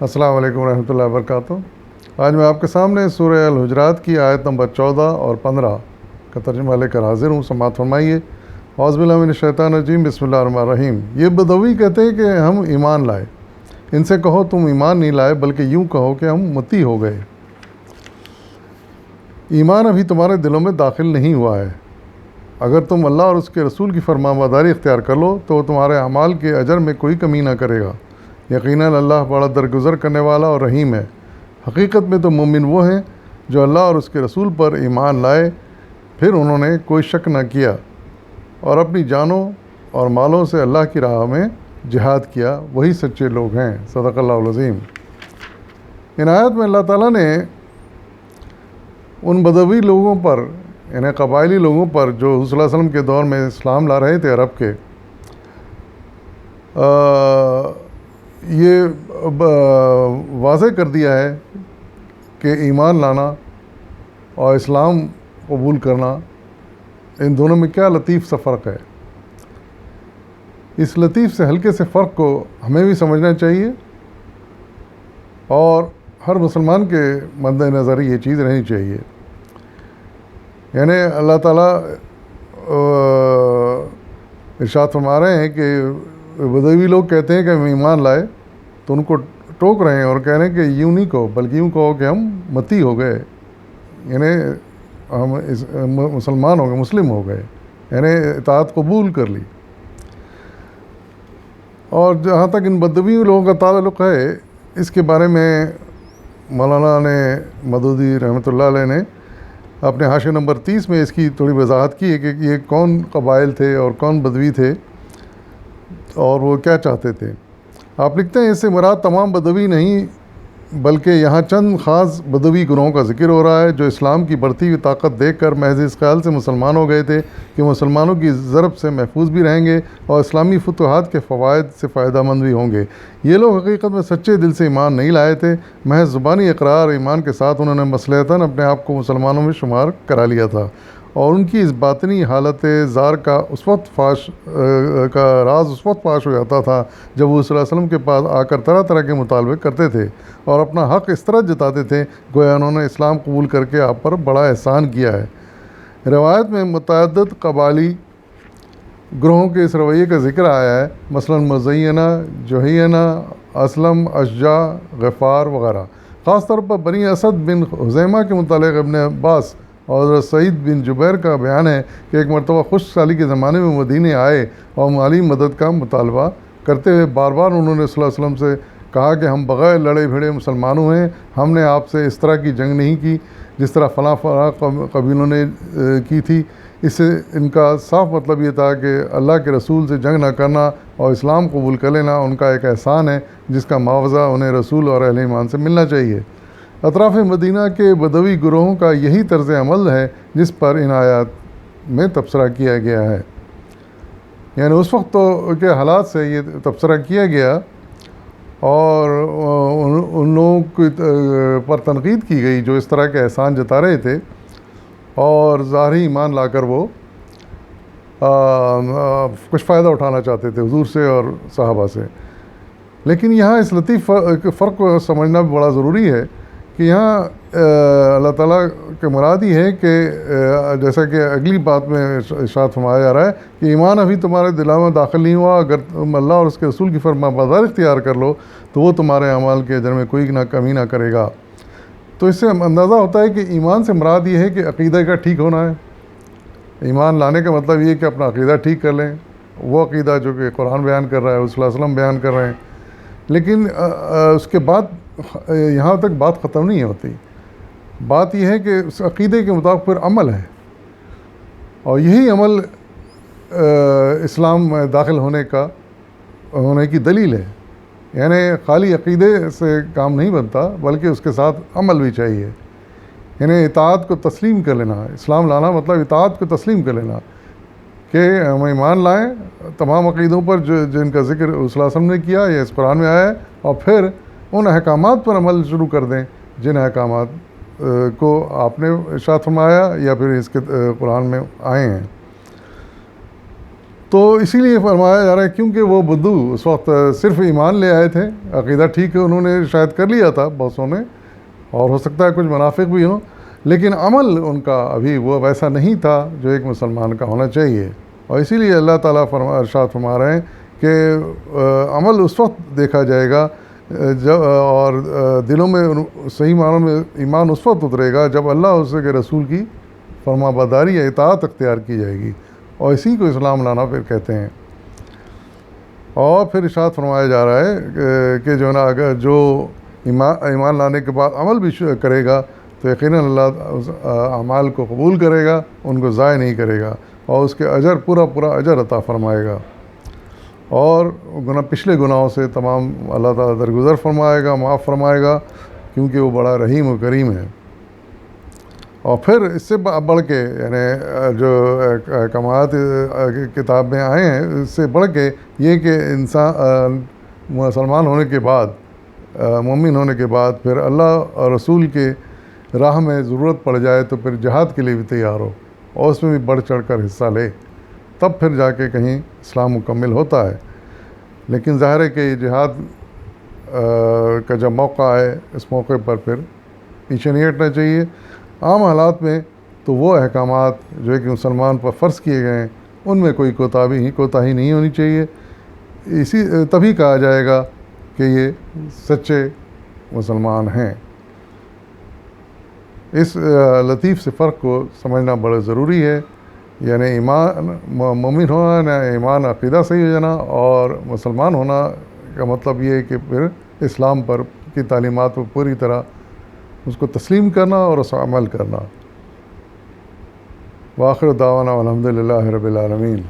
السلام علیکم ورحمۃ اللہ وبرکاتہ۔ آج میں آپ کے سامنے سورہ الحجرات کی آیت نمبر 14 اور 15 کا ترجمہ لے کر حاضر ہوں۔ سماعت فرمائیے۔ اعوذ باللہ من الشیطان الرجیم، بسم اللہ الرحمن الرحیم۔ یہ بدوی کہتے ہیں کہ ہم ایمان لائے، ان سے کہو تم ایمان نہیں لائے بلکہ یوں کہو کہ ہم متی ہو گئے۔ ایمان ابھی تمہارے دلوں میں داخل نہیں ہوا ہے۔ اگر تم اللہ اور اس کے رسول کی فرمانبرداری اختیار کر لو تو وہ تمہارے اعمال کے اجر میں کوئی کمی نہ کرے گا۔ یقیناً اللہ بڑا درگزر کرنے والا اور رحیم ہے۔ حقیقت میں تو مومن وہ ہیں جو اللہ اور اس کے رسول پر ایمان لائے، پھر انہوں نے کوئی شک نہ کیا اور اپنی جانوں اور مالوں سے اللہ کی راہ میں جہاد کیا، وہی سچے لوگ ہیں۔ صدق اللہ العظیم۔ ان آیت میں اللہ تعالیٰ نے ان بدوی لوگوں پر، یعنی قبائلی لوگوں پر جو حضور صلی اللہ علیہ وسلم کے دور میں اسلام لا رہے تھے عرب کے، یہ واضح کر دیا ہے کہ ایمان لانا اور اسلام قبول کرنا، ان دونوں میں کیا لطیف سا فرق ہے۔ اس لطیف سے ہلکے سے فرق کو ہمیں بھی سمجھنا چاہیے اور ہر مسلمان کے مد نظر یہ چیز رہنی چاہیے۔ یعنی اللہ تعالیٰ ارشاد فرما رہے ہیں کہ بدوی لوگ کہتے ہیں کہ ہم ایمان لائے، تو ان کو ٹوک رہے ہیں اور کہہ رہے ہیں کہ یوں نہیں کہو بلکہ یوں کہو کہ ہم متی ہو گئے، یعنی ہم مسلمان ہو گئے، مسلم ہو گئے، یعنی اطاعت قبول کر لی۔ اور جہاں تک ان بدوی لوگوں کا تعلق ہے، اس کے بارے میں مولانا نے مودودی رحمۃ اللہ علیہ نے اپنے حاشیہ نمبر 30 میں اس کی تھوڑی وضاحت کی ہے کہ یہ کون قبائل تھے اور کون بدوی تھے اور وہ کیا چاہتے تھے۔ آپ لکھتے ہیں اس سے مراد تمام بدوی نہیں بلکہ یہاں چند خاص بدوی گروہوں کا ذکر ہو رہا ہے جو اسلام کی بڑھتی ہوئی طاقت دیکھ کر محض اس خیال سے مسلمان ہو گئے تھے کہ مسلمانوں کی ضرب سے محفوظ بھی رہیں گے اور اسلامی فتوحات کے فوائد سے فائدہ مند بھی ہوں گے۔ یہ لوگ حقیقت میں سچے دل سے ایمان نہیں لائے تھے، محض زبانی اقرار ایمان کے ساتھ انہوں نے مصلحتاً اپنے آپ کو مسلمانوں میں شمار کرا لیا تھا، اور ان کی اس باطنی حالت زار کا راز اس وقت فاش ہو جاتا تھا جب وہ صلی اللہ علیہ وسلم کے پاس آ کر طرح طرح کے مطالبے کرتے تھے اور اپنا حق اس طرح جتاتے تھے گویا انہوں نے اسلام قبول کر کے آپ پر بڑا احسان کیا ہے۔ روایت میں متعدد قبائلی گروہوں کے اس رویے کا ذکر آیا ہے، مثلا مزینہ، جوہینہ، اسلم، اشجع، غفار وغیرہ۔ خاص طور پر بنی اسد بن خزیمہ کے متعلق ابن عباس اور حضرت سعید بن جبیر کا بیان ہے کہ ایک مرتبہ خشک سالی کے زمانے میں مدینے آئے اور مالی مدد کا مطالبہ کرتے ہوئے بار بار انہوں نے صلی اللہ علیہ وسلم سے کہا کہ ہم بغیر لڑے بھیڑے مسلمانوں ہیں، ہم نے آپ سے اس طرح کی جنگ نہیں کی جس طرح فلاں فلاں قبیلوں نے کی تھی۔ اس سے ان کا صاف مطلب یہ تھا کہ اللہ کے رسول سے جنگ نہ کرنا اور اسلام قبول کر لینا ان کا ایک احسان ہے جس کا معاوضہ انہیں رسول اور اہل ایمان سے ملنا چاہیے۔ اطراف مدینہ کے بدوی گروہوں کا یہی طرز عمل ہے جس پر ان آیات میں تبصرہ کیا گیا ہے۔ یعنی اس وقت تو کے حالات سے یہ تبصرہ کیا گیا اور ان لوگوں پر تنقید کی گئی جو اس طرح کے احسان جتا رہے تھے اور ظاہری ایمان لا کر وہ کچھ فائدہ اٹھانا چاہتے تھے حضور سے اور صحابہ سے۔ لیکن یہاں اس لطیف فرق کو سمجھنا بڑا ضروری ہے کہ یہاں اللہ تعالیٰ کے مراد یہ ہے کہ جیسا کہ اگلی بات میں ارشاد فرمایا جا رہا ہے کہ ایمان ابھی تمہارے دلوں میں داخل نہیں ہوا، اگر تم اللہ اور اس کے رسول کی فرمانبرداری اختیار کر لو تو وہ تمہارے اعمال کے اجر میں کوئی کمی نہ کرے گا۔ تو اس سے اندازہ ہوتا ہے کہ ایمان سے مراد یہ ہے کہ عقیدہ کا ٹھیک ہونا ہے۔ ایمان لانے کا مطلب یہ ہے کہ اپنا عقیدہ ٹھیک کر لیں، وہ عقیدہ جو کہ قرآن بیان کر رہا ہے، صلی اللہ علیہ وسلم بیان کر رہے ہیں۔ لیکن اس کے بعد یہاں تک بات ختم نہیں ہوتی۔ بات یہ ہے کہ اس عقیدے کے مطابق پھر عمل ہے، اور یہی عمل اسلام میں داخل ہونے کی دلیل ہے۔ یعنی خالی عقیدے سے کام نہیں بنتا بلکہ اس کے ساتھ عمل بھی چاہیے۔ یعنی اطاعت کو تسلیم کر لینا، اسلام لانا مطلب اطاعت کو تسلیم کر لینا کہ ہم ایمان لائیں تمام عقیدوں پر جن کا ذکر صلی اللہ علیہ وسلم نے کیا یا اس قرآن میں آیا ہے، اور پھر ان احکامات پر عمل شروع کر دیں جن احکامات کو آپ نے ارشاد فرمایا یا پھر اس کے قرآن میں آئے ہیں۔ تو اسی لیے فرمایا جا رہا ہے کیونکہ وہ بدو اس وقت صرف ایمان لے آئے تھے، عقیدہ ٹھیک ہے انہوں نے شاید کر لیا تھا بہتوں نے، اور ہو سکتا ہے کچھ منافق بھی ہوں، لیکن عمل ان کا ابھی وہ ویسا نہیں تھا جو ایک مسلمان کا ہونا چاہیے. اور اسی لیے اللہ تعالیٰ ارشاد فرما رہے ہیں کہ عمل اس وقت دیکھا جائے گا جب اور دلوں میں صحیح معنوں میں ایمان اس وقت اترے گا جب اللہ اس کے رسول کی فرما برداری یا اطاعت اختیار کی جائے گی، اور اسی کو اسلام لانا پھر کہتے ہیں. اور پھر ارشاد فرمایا جا رہا ہے کہ جو نا اگر جو ایمان لانے کے بعد عمل بھی کرے گا تو یقیناً اللہ اعمال کو قبول کرے گا، ان کو ضائع نہیں کرے گا، اور اس کے اجر پورا اجر عطا فرمائے گا، اور پچھلے گناہوں سے تمام اللہ تعالیٰ درگزر فرمائے گا، معاف فرمائے گا، کیونکہ وہ بڑا رحیم و کریم ہے. اور پھر اس سے بڑھ کے یعنی جو احکامات کتاب میں آئے ہیں اس سے بڑھ کے یہ کہ انسان مسلمان ہونے کے بعد، مومن ہونے کے بعد پھر اللہ اور رسول کے راہ میں ضرورت پڑ جائے تو پھر جہاد کے لیے بھی تیار ہو اور اس میں بھی بڑھ چڑھ کر حصہ لے، تب پھر جا کے کہیں اسلام مکمل ہوتا ہے. لیکن ظاہر ہے کہ یہ جہاد کا جب موقع آئے اس موقع پر پھر پیچھے نہیں ہٹنا چاہیے. عام حالات میں تو وہ احکامات جو کہ مسلمان پر فرض کیے گئے ہیں ان میں کوئی کوتاہی نہیں ہونی چاہیے. تبھی کہا جائے گا کہ یہ سچے مسلمان ہیں. اس لطیف سے فرق کو سمجھنا بڑا ضروری ہے. یعنی ایمان مومن ہونا، نہ ایمان عقیدہ صحیح ہو جانا، اور مسلمان ہونا کا مطلب یہ ہے کہ پھر اسلام پر کی تعلیمات پر پوری طرح اس کو تسلیم کرنا اور اس عمل کرنا. وآخر دعوانا الحمدللہ رب العالمین.